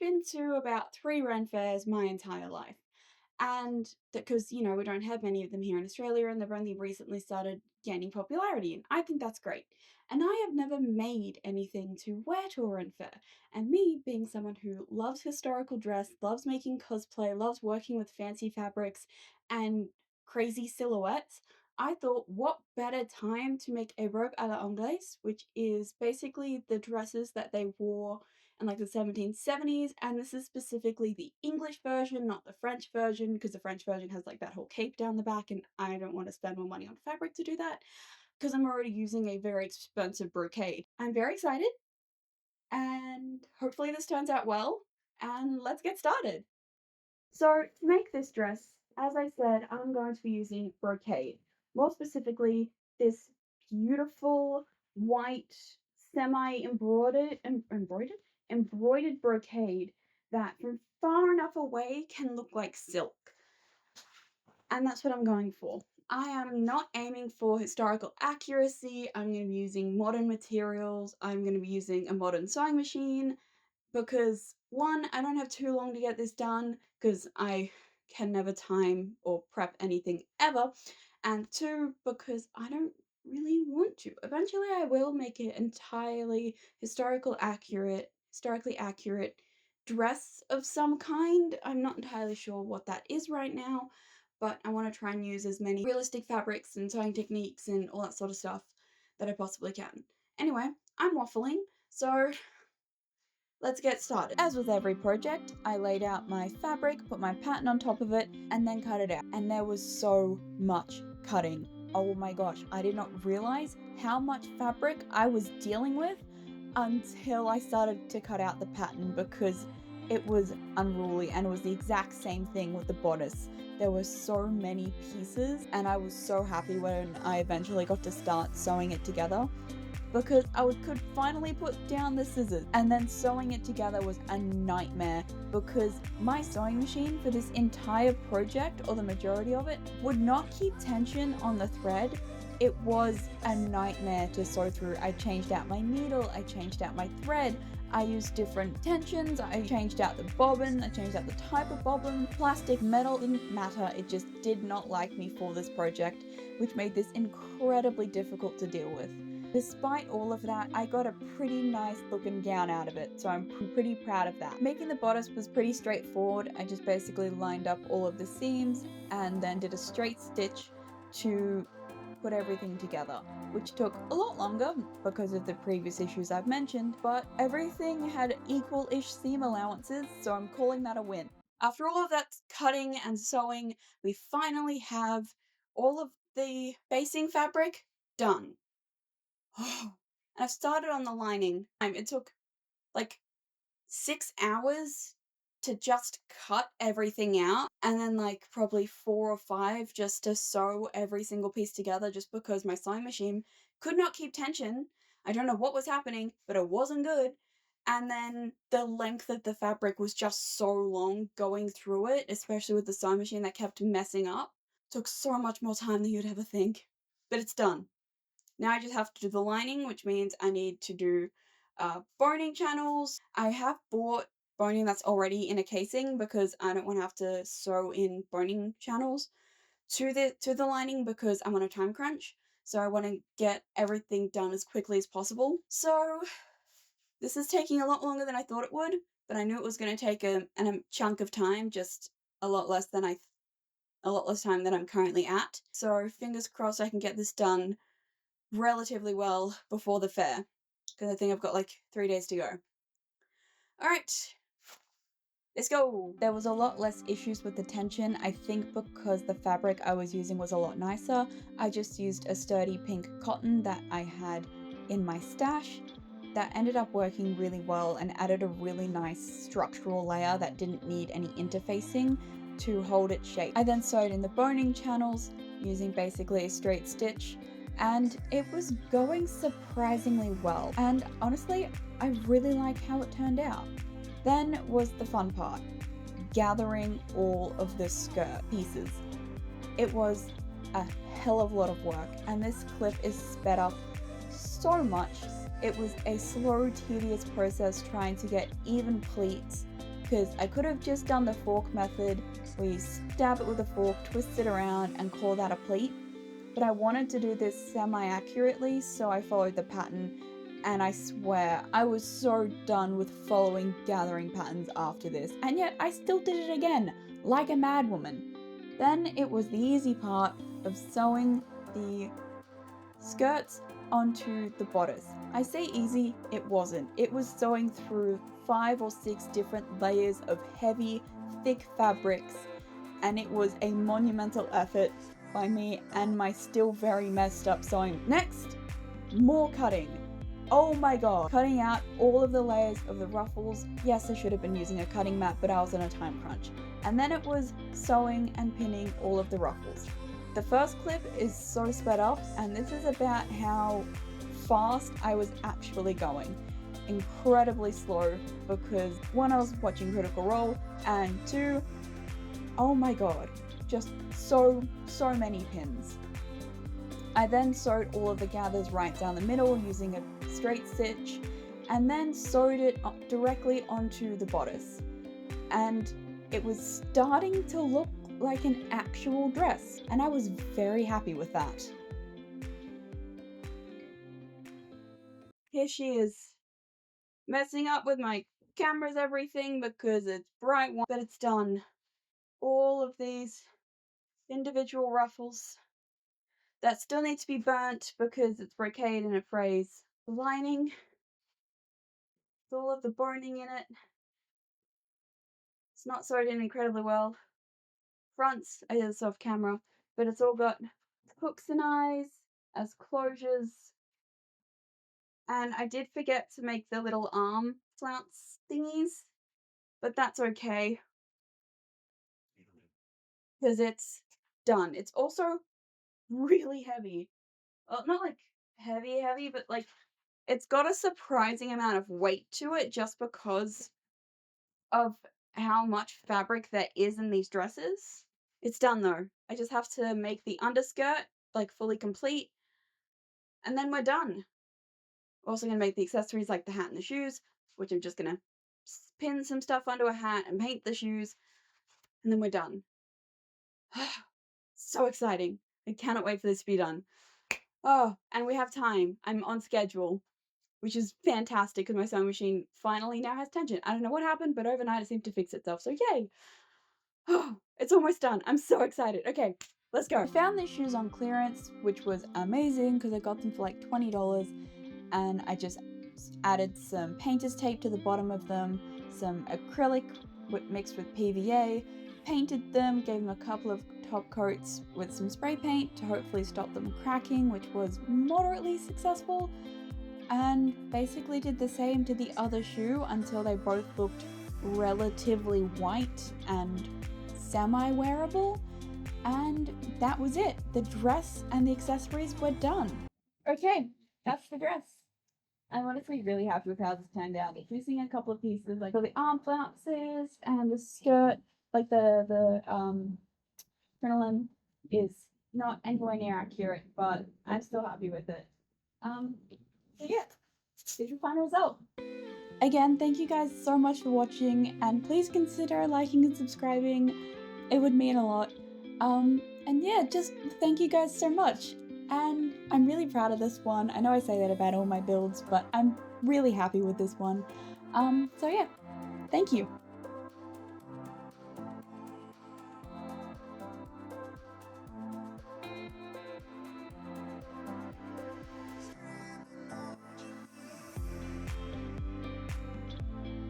been to about 3 Ren fairs my entire life, and because, we don't have many of them here in Australia, and they've only recently started gaining popularity, and I think that's great. And I have never made anything to wear to a Ren fair, and me being someone who loves historical dress, loves making cosplay, loves working with fancy fabrics and crazy silhouettes, I thought, what better time to make a robe à la anglaise, which is basically the dresses that they wore in like the 1770s, and this is specifically the English version, not the French version, because the French version has like that whole cape down the back, and I don't want to spend more money on fabric to do that, because I'm already using a very expensive brocade. I'm very excited, and hopefully this turns out well, and let's get started. So to make this dress, as I said, I'm going to be using brocade. More specifically, this beautiful white semi-embroidered embroidered brocade that from far enough away can look like silk. And that's what I'm going for. I am not aiming for historical accuracy. I'm going to be using modern materials. I'm going to be using a modern sewing machine because one, I don't have too long to get this done because I can never time or prep anything ever, and two, because I don't really want to. Eventually, I will make it entirely historically accurate dress of some kind. I'm not entirely sure what that is right now, but I want to try and use as many realistic fabrics and sewing techniques and all that sort of stuff that I possibly can. Anyway, I'm waffling, so let's get started. As with every project, I laid out my fabric, put my pattern on top of it, and then cut it out. And there was so much cutting. Oh my gosh, I did not realize how much fabric I was dealing with until I started to cut out the pattern because it was unruly, and it was the exact same thing with the bodice. There were so many pieces, and I was so happy when I eventually got to start sewing it together, because could finally put down the scissors, and then sewing it together was a nightmare because my sewing machine for this entire project, or the majority of it, would not keep tension on the thread. It was a nightmare to sew through. I changed out my needle, I changed out my thread, I used different tensions, I changed out the bobbin, I changed out the type of bobbin, plastic, metal, didn't matter. It just did not like me for this project, which made this incredibly difficult to deal with. Despite all of that, I got a pretty nice looking gown out of it, so I'm pretty proud of that. Making the bodice was pretty straightforward. I just basically lined up all of the seams and then did a straight stitch to put everything together, which took a lot longer because of the previous issues I've mentioned, but everything had equal-ish seam allowances, so I'm calling that a win. After all of that cutting and sewing, we finally have all of the basing fabric done. And I've started on the lining. It took like 6 hours to just cut everything out, and then like probably 4 or 5 just to sew every single piece together, just because my sewing machine could not keep tension. I don't know what was happening, but it wasn't good. And then the length of the fabric was just so long going through it, especially with the sewing machine that kept messing up. Took so much more time than you'd ever think. But it's done. Now I just have to do the lining, which means I need to do boning channels. I have bought boning that's already in a casing because I don't want to have to sew in boning channels to the lining because I'm on a time crunch. So I want to get everything done as quickly as possible. So this is taking a lot longer than I thought it would, but I knew it was going to take a chunk of time, just a lot less time than I'm currently at. So fingers crossed I can get this done relatively well before the fair, because I think I've got like 3 days to go. Alright, let's go! There was a lot less issues with the tension, I think because the fabric I was using was a lot nicer. I just used a sturdy pink cotton that I had in my stash that ended up working really well and added a really nice structural layer that didn't need any interfacing to hold its shape. I then sewed in the boning channels using basically a straight stitch, and it was going surprisingly well, and honestly, I really like how it turned out. Then was the fun part, gathering all of the skirt pieces. It was a hell of a lot of work, and this clip is sped up so much. It was a slow, tedious process trying to get even pleats because I could have just done the fork method where you stab it with a fork, twist it around, and call that a pleat. But I wanted to do this semi-accurately, so I followed the pattern, and I swear I was so done with following gathering patterns after this, and yet I still did it again, like a madwoman. Then it was the easy part of sewing the skirts onto the bodice. I say easy, it wasn't. It was sewing through 5 or 6 different layers of heavy, thick fabrics, and it was a monumental effort by me and my still very messed up sewing. Next, more cutting. Oh my god. Cutting out all of the layers of the ruffles. Yes, I should have been using a cutting mat, but I was on a time crunch. And then it was sewing and pinning all of the ruffles. The first clip is so sped up, and this is about how fast I was actually going. Incredibly slow, because 1, I was watching Critical Role, and 2, oh my god, just so many pins. I then sewed all of the gathers right down the middle using a straight stitch, and then sewed it directly onto the bodice. And it was starting to look like an actual dress, and I was very happy with that. Here she is, messing up with my camera's everything because it's bright one, but it's done. All of these individual ruffles that still need to be burnt because it's brocade and it frays. The lining, with all of the boning in it, it's not sewed in incredibly well. Fronts, I did this off camera, but it's all got hooks and eyes as closures. And I did forget to make the little arm flounce thingies, but that's okay, because it's done. It's also really heavy. Well, not like heavy, but like it's got a surprising amount of weight to it just because of how much fabric there is in these dresses. It's done though. I just have to make the underskirt like fully complete, and then we're done. Also gonna make the accessories like the hat and the shoes, which I'm just gonna pin some stuff onto a hat and paint the shoes, and then we're done. So exciting. I cannot wait for this to be done. Oh, and we have time. I'm on schedule, which is fantastic because my sewing machine finally now has tension. I don't know what happened, but overnight it seemed to fix itself, so yay! Oh, it's almost done. I'm so excited. Okay, let's go. I found these shoes on clearance, which was amazing because I got them for like $20, and I just added some painter's tape to the bottom of them, some acrylic mixed with PVA, painted them, gave them a couple of top coats with some spray paint to hopefully stop them cracking, which was moderately successful, and basically did the same to the other shoe until they both looked relatively white and semi-wearable, and that was it. The dress and the accessories were done. Okay, that's the dress. I'm honestly really happy with how this turned out. It's missing a couple of pieces, like the arm flounces and the skirt, like the crinoline is not anywhere near accurate, but I'm still happy with it. So yeah, here's your final result. Again, thank you guys so much for watching, and please consider liking and subscribing. It would mean a lot. And yeah, just thank you guys so much. And I'm really proud of this one. I know I say that about all my builds, but I'm really happy with this one. So yeah, thank you.